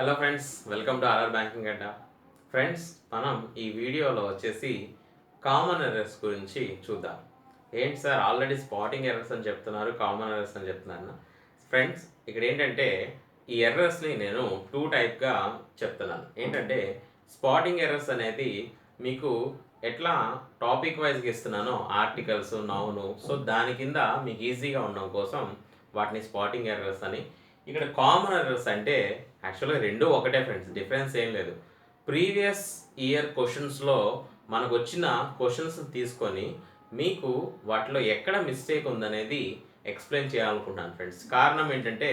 Hello friends, welcome to RR banking Adda. Friends, మనం ఈ వీడియోలో వచ్చేసి కామన్ ఎర్రర్స్ గురించి చూద్దాం. ఏంటి సార్, ఆల్రెడీ స్పాటింగ్ ఎర్రర్స్ అని చెప్తున్నారు, కామన్ ఎర్రర్స్ అని చెప్తున్నారు. ఫ్రెండ్స్, ఇక్కడ ఏంటంటే ఈ ఎర్రర్స్ని నేను టూ టైప్గా చెప్తున్నాను. ఏంటంటే స్పాటింగ్ ఎర్రర్స్ అనేది మీకు ఎట్లా టాపిక్ వైజ్గా ఇస్తున్నానో ఆర్టికల్స్, నౌను, సో దాని కింద మీకు ఈజీగా ఉండడం కోసం వాటిని స్పాటింగ్ ఎర్రర్స్ అని. ఇక్కడ కామన్ ఎర్రర్స్ అంటే యాక్చువల్గా రెండు ఒకటే ఫ్రెండ్స్, డిఫరెన్స్ ఏం లేదు. ప్రీవియస్ ఇయర్ క్వశ్చన్స్లో మనకు వచ్చిన క్వశ్చన్స్ తీసుకొని మీకు వాటిలో ఎక్కడ మిస్టేక్ ఉందనేది ఎక్స్ప్లెయిన్ చేయాలనుకుంటున్నాను ఫ్రెండ్స్. కారణం ఏంటంటే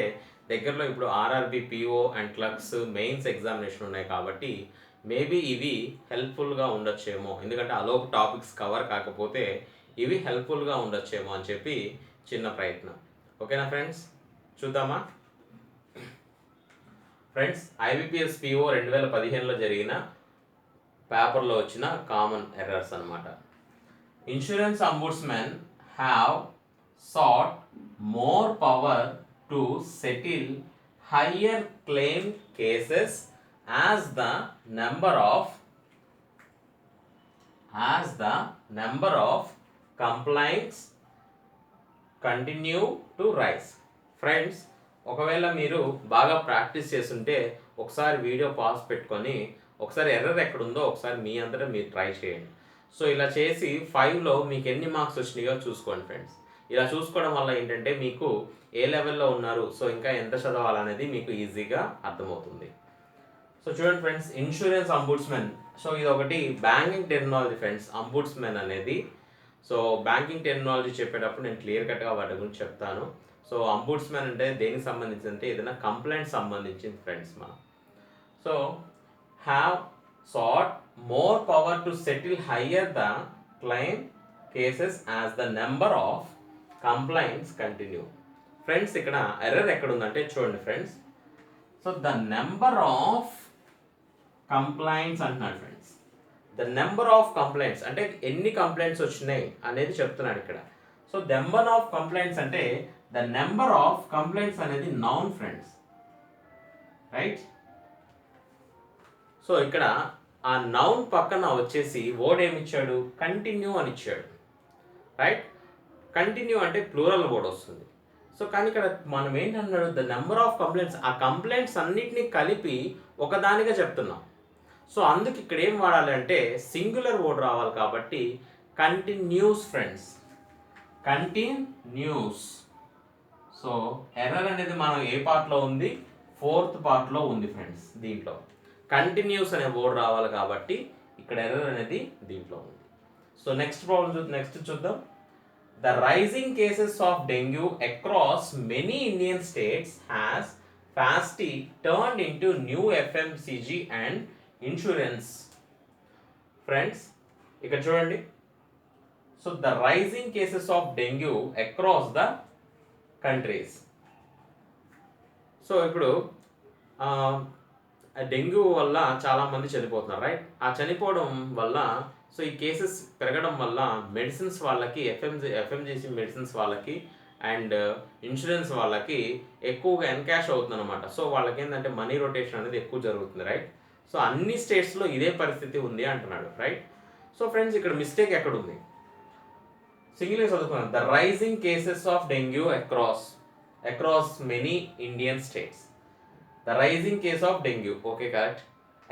దగ్గరలో ఇప్పుడు RRB, PO and clerks mains examination ఉన్నాయి కాబట్టి మేబీ ఇవి హెల్ప్ఫుల్గా ఉండొచ్చేమో, ఎందుకంటే అలోపు టాపిక్స్ కవర్ కాకపోతే ఇవి హెల్ప్ఫుల్గా ఉండొచ్చేమో అని చెప్పి చిన్న ప్రయత్నం. ఓకేనా ఫ్రెండ్స్, చూద్దామా ఫ్రెండ్స్. ఐబిపిఎస్ పిఓ 2015లో జరిగిన పేపర్లో వచ్చిన కామన్ ఎర్రర్స్ అనమాట. Insurance ombudsmen have sought more power to settle higher claim cases as the number of complaints continue to rise. Friends, ఒకవేళ మీరు బాగా ప్రాక్టీస్ చేస్తుంటే ఒకసారి వీడియో పాజ్ పెట్టుకొని ఒకసారి ఎర్రర్ ఎక్కడుందో ఒకసారి మీ అంతటా మీరు ట్రై చేయండి. సో ఇలా చేసి 5లో మీకు ఎన్ని మార్క్స్ వచ్చినాయో చూసుకోండి ఫ్రెండ్స్. ఇలా చూసుకోవడం వల్ల ఏంటంటే మీకు ఏ లెవెల్లో ఉన్నారు, సో ఇంకా ఎంత చదవాలనేది మీకు ఈజీగా అర్థమవుతుంది. సో చూడండి ఫ్రెండ్స్, ఇన్సూరెన్స్ అంబుడ్స్మెన్. సో ఇది ఒకటి బ్యాంకింగ్ టెర్మినాలజీ ఫ్రెండ్స్. అంబుడ్స్మెన్ అనేది, సో బ్యాంకింగ్ టెర్మినాలజీ చెప్పేటప్పుడు నేను క్లియర్ కట్గా వాటి గురించి చెప్తాను. సో అంబుడ్స్మెన్ అంటే దేనికి సంబంధించి అంటే ఏదైనా కంప్లైంట్ సంబంధించింది ఫ్రెండ్స్ మనం. So have sought more power to settle higher the claim cases as the number of complaints continue. Friends, ఇక్కడ ఎర్రర్ ఎక్కడ ఉందంటే చూడండి friends. So the number of complaints అంటున్నాడు friends. The number of complaints అంటే ఎన్ని complaints వచ్చినాయి అనేది చెప్తున్నాడు ఇక్కడ. సో నెంబర్ ఆఫ్ కంప్లైంట్స్ అంటే ద నెంబర్ ఆఫ్ కంప్లైంట్స్ అనేది నౌన్ ఫ్రెండ్స్, రైట్. సో ఇక్కడ ఆ నౌన్ పక్కన వచ్చేసి వర్డ్ ఏమి ఇచ్చాడు, కంటిన్యూ అని ఇచ్చాడు, రైట్. కంటిన్యూ అంటే ప్లూరల్ వర్డ్ వస్తుంది. సో కానీ ఇక్కడ మనం ఏంటన్నాడు, ద నెంబర్ ఆఫ్ కంప్లైంట్స్, ఆ కంప్లైంట్స్ అన్నిటినీ కలిపి ఒకదానిగా చెప్తున్నాం. సో అందుకు ఇక్కడ ఏం వాడాలి అంటే సింగులర్ వర్డ్ రావాలి కాబట్టి continuous friends, continuous. So error అనేది మనం ఏ పార్ట్లో ఉంది, 4th పార్ట్లో ఉంది ఫ్రెండ్స్. దీంట్లో కంటిన్యూస్ అనే వర్డ్ రావాలి కాబట్టి ఇక్కడ ఎర్రర్ అనేది దీంట్లో ఉంది. సో నెక్స్ట్ చూద్దాం. The rising cases of dengue across many Indian states has fastly turned into new FMCG and insurance. Friends, ఇక్కడ చూడండి. So the rising cases of dengue across the countries. So ఇప్పుడు dengue వల్ల చాలామంది చనిపోతున్నారు, right. ఆ చనిపోవడం వల్ల సో ఈ కేసెస్ పెరగడం వల్ల మెడిసిన్స్ వాళ్ళకి, ఎఫ్ఎంజీసీ మెడిసిన్స్ వాళ్ళకి అండ్ ఇన్సూరెన్స్ వాళ్ళకి ఎక్కువగా ఎన్కాష్ అవుతుంది అనమాట. సో వాళ్ళకి ఏంటంటే మనీ రొటేషన్ అనేది ఎక్కువ జరుగుతుంది, రైట్. సో అన్ని స్టేట్స్లో ఇదే పరిస్థితి ఉంది అంటున్నాడు, రైట్. సో ఫ్రెండ్స్, ఇక్కడ మిస్టేక్ ఎక్కడ ఉంది, సింగిల్గా చదువుకున్నాను. The rising cases of dengue across many Indian states. The rising case of dengue, okay correct.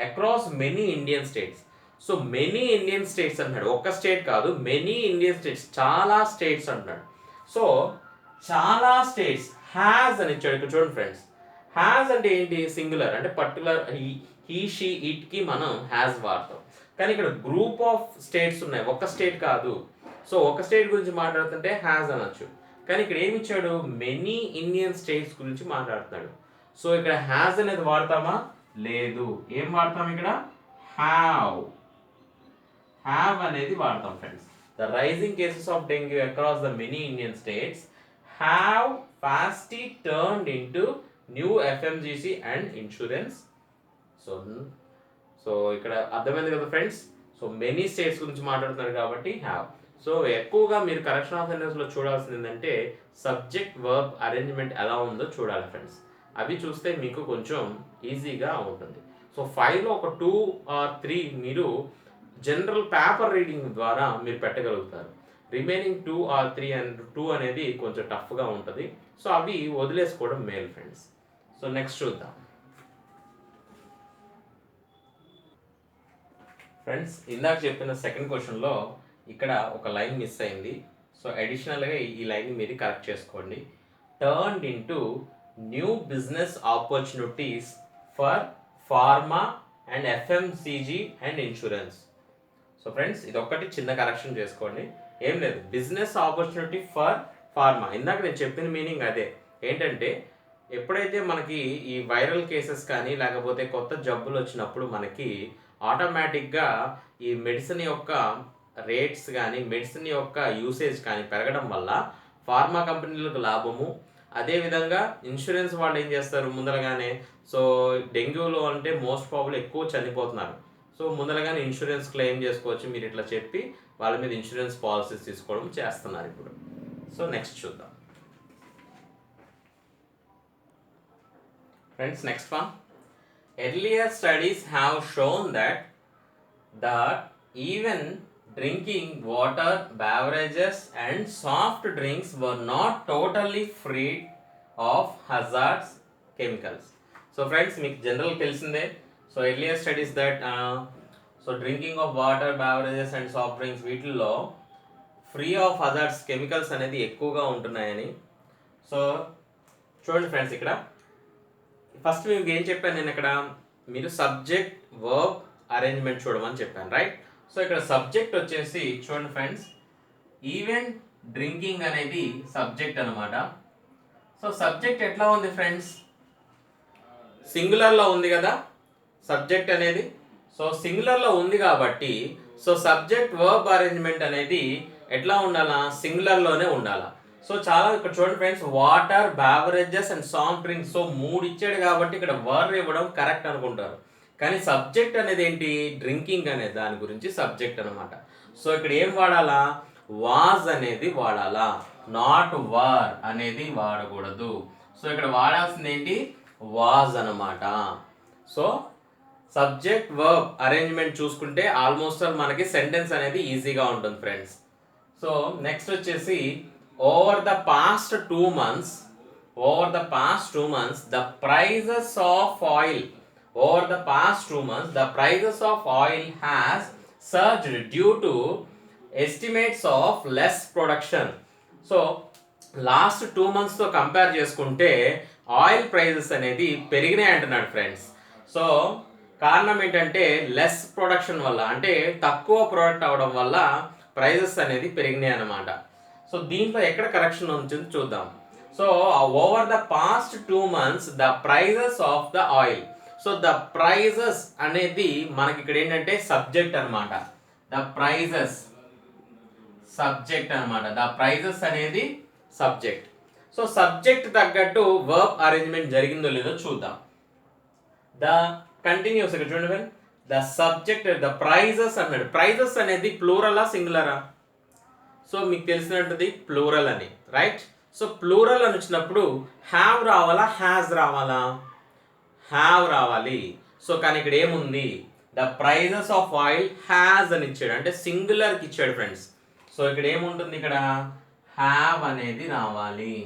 Across many Indian states. So many Indian states అంటున్నాడు, ఒక్క స్టేట్ కాదు, మెనీ ఇండియన్ స్టేట్స్, చాలా states అంటున్నాడు. సో చాలా స్టేట్స్ హ్యాస్ అని ఇచ్చాడు. ఇక్కడ చూడండి ఫ్రెండ్స్, హ్యాస్ అంటే ఏంటి, సింగులర్ అంటే పర్టికులర్ హీ షీ ఇట్కి మనం హ్యాస్ వాడతాం. కానీ ఇక్కడ గ్రూప్ ఆఫ్ స్టేట్స్ ఉన్నాయి, ఒక్క స్టేట్ కాదు. సో ఒక స్టేట్ గురించి మాట్లాడుతుంటే హ్యాస్ అనొచ్చు, కానీ ఇక్కడ ఏమి ఇచ్చాడు, మెనీ ఇండియన్ స్టేట్స్ గురించి మాట్లాడుతున్నాడు. సో ఇక్కడ హ్యాస్ అనేది వాడతామా, లేదు. ఏం వాడతాం ఇక్కడ, హ్యావ్ అనేది వాడతాం friends. The rising cases of dengue across the many Indian states have fastly turned into new FMGC and insurance. So ఇక్కడ అర్థమైంది కదా ఫ్రెండ్స్. సో మెనీ స్టేట్స్ గురించి మాట్లాడుతున్నారు కాబట్టి హ్యావ్. సో ఎక్కువగా మీరు కరెక్షన్ ఆఫ్ సెంటెన్స్లో చూడాల్సింది ఏంటంటే సబ్జెక్ట్ వర్బ్ అరేంజ్మెంట్ ఎలా ఉందో చూడాలి ఫ్రెండ్స్. అవి చూస్తే మీకు కొంచెం ఈజీగా ఉంటుంది. సో 5లో ఒక 2 ఆర్ 3 మీరు జనరల్ పేపర్ రీడింగ్ ద్వారా మీరు పెట్టగలుగుతారు. రిమైనింగ్ 2 ఆర్ 3 అండ్ 2 అనేది కొంచెం టఫ్గా ఉంటుంది. సో అవి వదిలేసుకోవడం మేలు ఫ్రెండ్స్. సో నెక్స్ట్ చూద్దాం ఫ్రెండ్స్. ఇందాక చెప్పిన సెకండ్ క్వశ్చన్లో ఇక్కడ ఒక లైన్ మిస్ అయింది. సో అడిషనల్గా ఈ లైన్ మీరు కరెక్ట్ చేసుకోండి. Turned into new business opportunities for pharma and FMCG and insurance. So friends ఇది ఒక్కటి చిన్న కరెక్షన్ చేసుకోండి, ఏం లేదు. బిజినెస్ ఆపర్చునిటీ ఫర్ ఫార్మా, ఇందాక నేను చెప్పిన మీనింగ్ అదే. ఏంటంటే ఎప్పుడైతే మనకి ఈ వైరల్ కేసెస్ కానీ లేకపోతే కొత్త జబ్బులు వచ్చినప్పుడు మనకి ఆటోమేటిక్గా ఈ మెడిసిన్ యొక్క రేట్స్ కానీ మెడిసిన్ యొక్క యూసేజ్ కానీ పెరగడం వల్ల ఫార్మా కంపెనీలకు లాభము. అదేవిధంగా ఇన్సూరెన్స్ వాళ్ళు ఏం చేస్తారు ముందరగానే, సో డెంగ్యూలో అంటే మోస్ట్ ప్రాబ్లం ఎక్కువ చనిపోతున్నారు. సో ముందరగానే ఇన్సూరెన్స్ క్లెయిమ్ చేసుకోవచ్చు మీరు ఇట్లా చెప్పి వాళ్ళ మీద ఇన్సూరెన్స్ పాలసీస్ తీసుకోవడం చేస్తున్నారు ఇప్పుడు. సో నెక్స్ట్ చూద్దాం friends. Next one, earlier studies have shown that even drinking water, beverages and soft drinks were not totally free of hazardous chemicals. So friends మీకు జనరల్ తెలిసిందే. So earlier studies that so drinking of water, beverages and soft drinks వీటిల్లో free of hazards chemicals అనేది ఎక్కువగా ఉంటున్నాయని. So చూడండి friends, ఇక్కడ first మీకు ఏం చెప్పాను నేను, ఇక్కడ మీరు సబ్జెక్ట్ వర్బ్ అరేంజ్మెంట్ చూడమని చెప్పాను, రైట్. సో ఇక్కడ సబ్జెక్ట్ వచ్చేసి చూడండి ఫ్రెండ్స్, ఈవెన్ డ్రింకింగ్ అనేది సబ్జెక్ట్ అనమాట. సో సబ్జెక్ట్ ఎట్లా ఉంది ఫ్రెండ్స్, సింగులర్లో ఉంది కదా సబ్జెక్ట్ అనేది. సో సింగులర్లో ఉంది కాబట్టి సో సబ్జెక్ట్ వర్బ్ అరేంజ్మెంట్ అనేది ఎట్లా ఉండాలా, సింగులర్లోనే ఉండాలా. సో చాలా ఇక్కడ చూడండి friends, water, beverages and soft drinks. So 3 ఇచ్చాడు కాబట్టి ఇక్కడ వర్బ్ ఇవ్వడం కరెక్ట్ అనుకుంటారు. కానీ సబ్జెక్ట్ అనేది ఏంటి, డ్రింకింగ్ అనే దాని గురించి సబ్జెక్ట్ అనమాట. సో ఇక్కడ ఏం వాడాలా, వాజ్ అనేది వాడాలా, నాట్ వర్ అనేది వాడకూడదు. సో ఇక్కడ వాడాల్సింది ఏంటి, వాజ్ అనమాట. సో సబ్జెక్ట్ వర్బ్ అరేంజ్మెంట్ చూసుకుంటే ఆల్మోస్ట్ మనకి సెంటెన్స్ అనేది ఈజీగా ఉంటుంది ఫ్రెండ్స్. సో నెక్స్ట్ వచ్చేసి over the past 2 months the prices of oil has surged due to estimates of less production. So last 2 monthsతో కంపేర్ చేసుకుంటే ఆయిల్ ప్రైజెస్ అనేది పెరిగినాయి అంటున్నాడు ఫ్రెండ్స్. సో కారణం ఏంటంటే లెస్ ప్రొడక్షన్ వల్ల, అంటే తక్కువ ప్రోడక్ట్ అవడం వల్ల ప్రైజెస్ అనేది పెరిగినాయి అన్నమాట. సో దీంట్లో ఎక్కడ కరెక్షన్ ఉంటుందో చూద్దాం. So over the past 2 months the prices of the oil. So the prices అనేది మనకి ఇక్కడ ఏంటంటే సబ్జెక్ట్ అనమాట. ద ప్రైజెస్ సబ్జెక్ట్ అనమాట. ద ప్రైజెస్ అనేది సబ్జెక్ట్. సో సబ్జెక్ట్ తగ్గట్టు వర్బ్ అరేంజ్మెంట్ జరిగిందో లేదో చూద్దాం. ద కంటిన్యూస్ ఇక్కడ చూడండి, ద సబ్జెక్ట్ ద ప్రైజెస్ అన్నాడు. ప్రైజెస్ అనేది ప్లూరలా సింగులరా? సో మీకు తెలిసినట్టుది ప్లూరల్ అని, రైట్. సో ప్లూరల్ అని వచ్చినప్పుడు హ్యావ్ రావాలా, హ్యాజ్ రావాలా? హ్యావ్ రావాలి. సో కానీ ఇక్కడ ఏముంది, the prices of oil has అని ఇచ్చాడు, అంటే సింగులర్కి ఇచ్చాడు ఫ్రెండ్స్. సో ఇక్కడ ఏముంటుంది, ఇక్కడ హ్యావ్ అనేది రావాలి.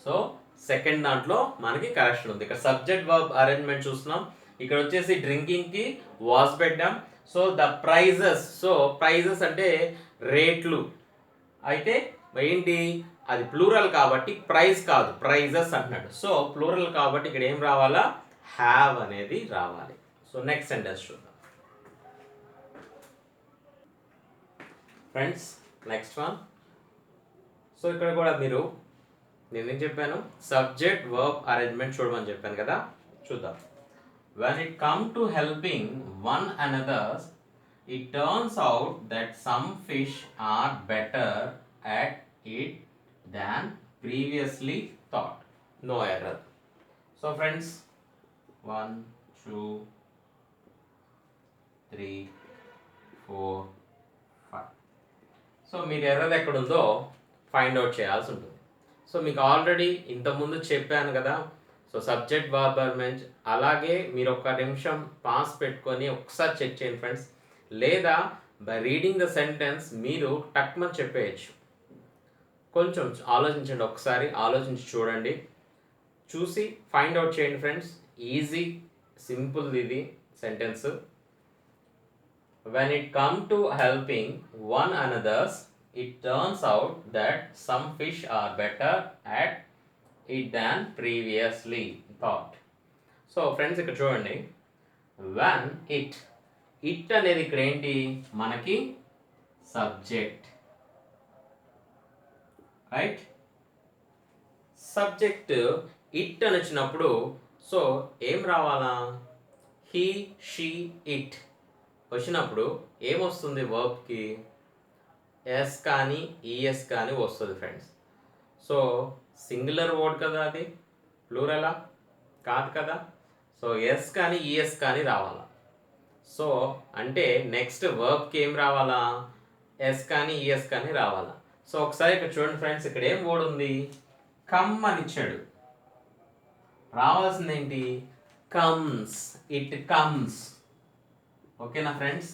సో సెకండ్ దాంట్లో మనకి కరెక్షన్ ఉంది. ఇక్కడ సబ్జెక్ట్ వర్బ్ అరేంజ్మెంట్ చూస్తున్నాం. ఇక్కడ వచ్చేసి డ్రింకింగ్కి వాస్ పెట్టాం. So the prices, so prices అంటే రేట్లు, అయితే ఏంటి అది ప్లూరల్ కాబట్టి ప్రైజ్ కాదు, ప్రైజెస్ అంటున్నాడు. సో ప్లూరల్ కాబట్టి ఇక్కడ ఏం రావాలా, హ్యావ్ అనేది రావాలి. సో నెక్స్ట్ సెంటెన్స్ చూద్దాం ఫ్రెండ్స్. Next one. సో ఇక్కడ కూడా మీరు నేనేం చెప్పాను, సబ్జెక్ట్ వర్బ్ అరేంజ్మెంట్ చూడమని చెప్పాను కదా, చూద్దాం. When it comes to helping one another, it turns out that some fish are better at it than previously thought. No error. So friends, 1, 2, 3, 4, 5. So మీరు ఎర్రర్ ఎక్కడుందో ఫైండ్ అవుట్ చేయాల్సి ఉంటుంది. So మీకు already ఇంతకుముందు చెప్పాను కదా. సో సబ్జెక్ట్ వర్బ్ ఆర్గ్యుమెంట్ అలాగే మీరు ఒక నిమిషం పాస్ పెట్టుకొని ఒకసారి చెక్ చేయండి ఫ్రెండ్స్. లేదా బై రీడింగ్ ద సెంటెన్స్ మీరు టక్మని చెప్పేయచ్చు. కొంచెం ఆలోచించండి, ఒకసారి ఆలోచించి చూడండి, చూసి ఫైండ్ అవుట్ చేయండి ఫ్రెండ్స్. ఈజీ సింపుల్ ఇది sentence. When it come to helping one another's, it turns out that some fish are better at it than previously thought. So friends ఇక్కడ చూడండి, when it అనేది ఇక్కడ ఏంటి మనకి సబ్జెక్ట్, రైట్? సబ్జెక్ట్ ఇట్ అని వచ్చినప్పుడు so ఏం రావాలా? హీ, షీ, ఇట్ వచ్చినప్పుడు ఏమొస్తుంది? వర్బ్కి ఎస్ కానీ ఈఎస్ కానీ వస్తుంది ఫ్రెండ్స్. సో సింగులర్ వర్డ్ కదా, అది ప్లూరలా కాదు కదా. సో ఎస్ కానీ ఈఎస్ కానీ రావాలా. సో అంటే నెక్స్ట్ వర్బ్కి ఏం రావాలా? ఎస్ కానీ ఈఎస్ కానీ రావాలా. సో ఒకసారి ఇక్కడ చూడండి ఫ్రెండ్స్, ఇక్కడ ఏం వర్డ్ ఉంది? కమ్ అని ఇచ్చాడు. రావాల్సింది ఏంటి? Comes, it comes. ఓకేనా friends?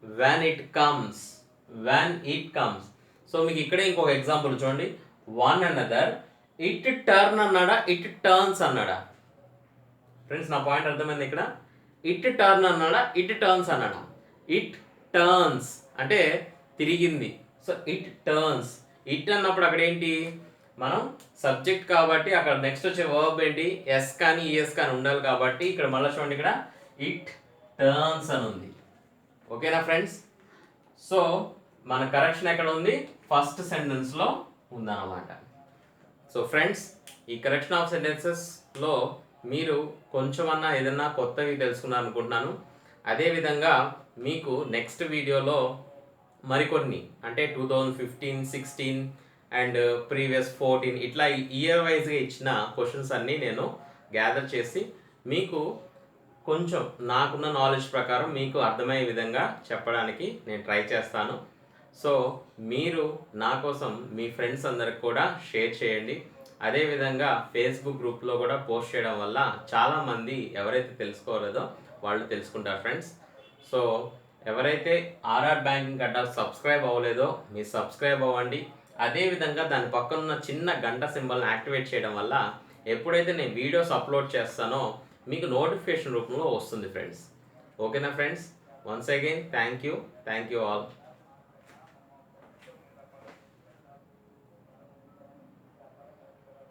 when it comes. So మీకు ఇక్కడే ఇంకొక ఎగ్జాంపుల్ చూడండి. వన్ అనదర్, ఇట్ టర్న్ అన్నాడా, ఇట్ టర్న్స్ అన్నాడా? ఫ్రెండ్స్ నా పాయింట్ అర్థమైంది ఇక్కడ. ఇట్ టర్న్ అన్నాడా, ఇట్ టర్న్స్ అన్నాడా? ఇట్ టర్న్స్ అంటే తిరిగింది. So it turns. ఇట్ అన్నప్పుడు అక్కడ ఏంటి? మనం సబ్జెక్ట్ కాబట్టి అక్కడ నెక్స్ట్ వచ్చే వర్బ్ ఏంటి? ఎస్ కానీ ఈఎస్ కానీ ఉండాలి కాబట్టి ఇక్కడ మళ్ళీ చూడండి, ఇక్కడ ఇట్ టర్న్స్ అని ఉంది. ఓకేనా ఫ్రెండ్స్? సో మన కరెక్షన్ ఎక్కడ ఉంది? ఫస్ట్ సెంటెన్స్లో ఉందన్నమాట. సో ఫ్రెండ్స్, ఈ కరెక్షన్ ఆఫ్ సెంటెన్సెస్లో మీరు కొంచెమన్నా ఏదన్నా కొత్తవి తెలుసుకున్నారు అనుకుంటున్నాను. అదేవిధంగా మీకు నెక్స్ట్ వీడియోలో మరికొన్ని అంటే 2015, 16 అండ్ ప్రీవియస్ 14 ఇట్లా ఇయర్ వైజ్గా ఇచ్చిన క్వశ్చన్స్ అన్నీ నేను గ్యాదర్ చేసి మీకు కొంచెం నాకున్న నాలెడ్జ్ ప్రకారం మీకు అర్థమయ్యే విధంగా చెప్పడానికి నేను ట్రై చేస్తాను. సో మీరు నా కోసం మీ ఫ్రెండ్స్ అందరికి కూడా షేర్ చేయండి. అదేవిధంగా ఫేస్బుక్ గ్రూప్లో కూడా పోస్ట్ చేయడం వల్ల చాలామంది ఎవరైతే తెలుసుకోలేదో వాళ్ళు తెలుసుకుంటారు ఫ్రెండ్స్. సో ఎవరైతే ఆర్ఆర్ బ్యాంకింగ్ గడ్డ సబ్స్క్రైబ్ అవ్వలేదో మీరు సబ్స్క్రైబ్ అవ్వండి. అదేవిధంగా దాని పక్కన ఉన్న చిన్న గంట సింబల్ని యాక్టివేట్ చేయడం వల్ల ఎప్పుడైతే నేను వీడియోస్ అప్లోడ్ చేస్తానో మీకు నోటిఫికేషన్ రూపంలో వస్తుంది ఫ్రెండ్స్. ఓకేనా friends? Once again thank you all.